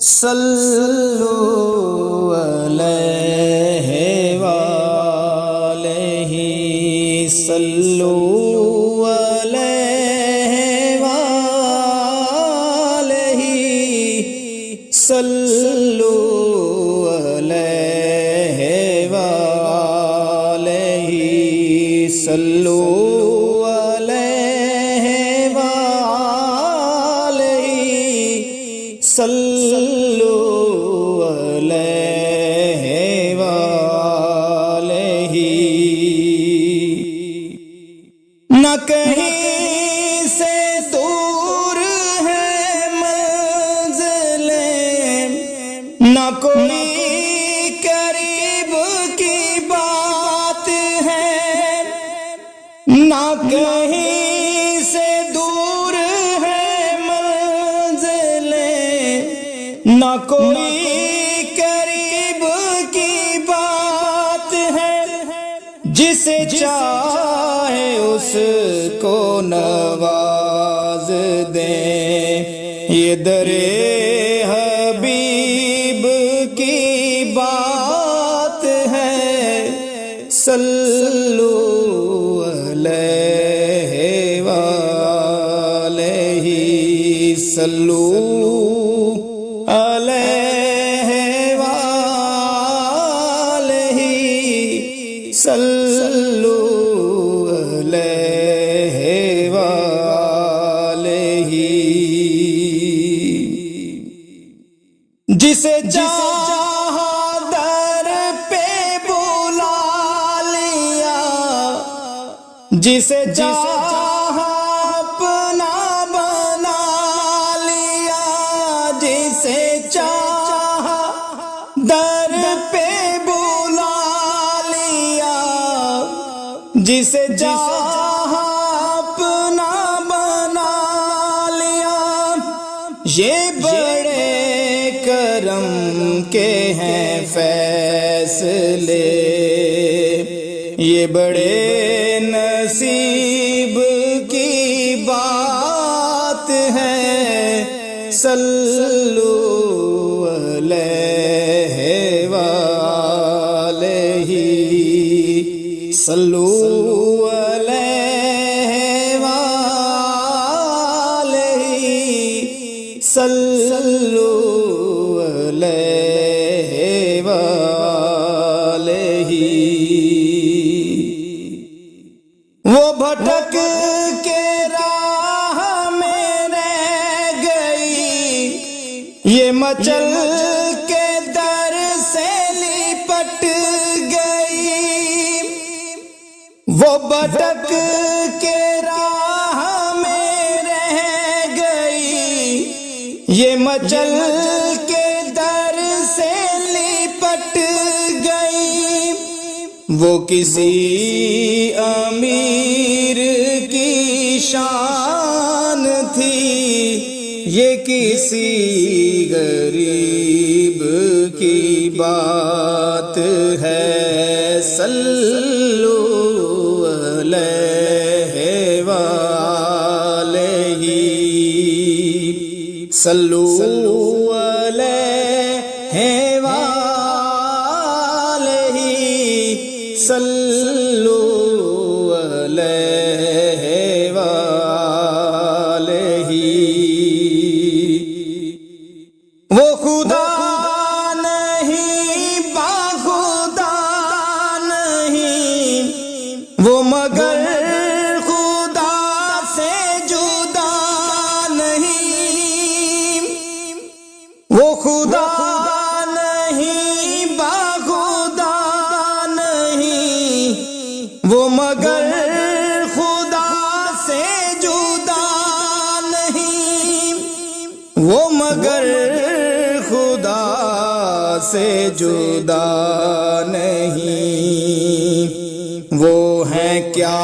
صلو علیہ وآلہ صلو علیہ وآلہ صلو علیہ وآلہ صلو علیہ وآلہ صلو علیہ وآلہ۔ نہ کہیں سے دور ہے منزلیں، نہ کوئی قریب کی بات ہے، نہ کہیں سے دور ہے منزلیں، نہ کوئی قریب کی بات ہے، جسے چاہے اس کو نواز دیں، یہ در حبیب کی بات ہے۔ صلو علیہ وآلہ صلو علیہ وآلہ صلو علیہ وآلہ۔ جسے چاہا در پہ بلا لیا، جسے چاہا اپنا بنا لیا، جسے چاہا در پہ بلا لیا، جسے چاہا اپنا بنا لیا۔ یہ بڑے کرم کے ہیں فیصلے، یہ بڑے نصیب کی بات ہے۔ صلو علیہ وآلہ صلو علیہ وآلہ صلو علیہ وآلہ۔ وہ بھٹک کے راہ میں رہ گئی، یہ مچل کے در سے لپٹ گئی۔ وہ بھٹک کے راہ میں رہ گئی، یہ مچل کے در سے لپٹ گئی۔ وہ کسی امیر کی شان تھی، یہ کسی غریب کی بات ہے۔ صلو علیہ وآلہ صلو علیہ وآلہ صلو علیہ وآلہ۔ وہ خدا نہیں باخدا نہیں، وہ مگر خدا سے جدا نہیں۔ وہ خدا نہیں باخدا نہیں، وہ مگر خدا سے جدا نہیں، وہ مگر خدا سے جدا نہیں۔ وہ ہیں کیا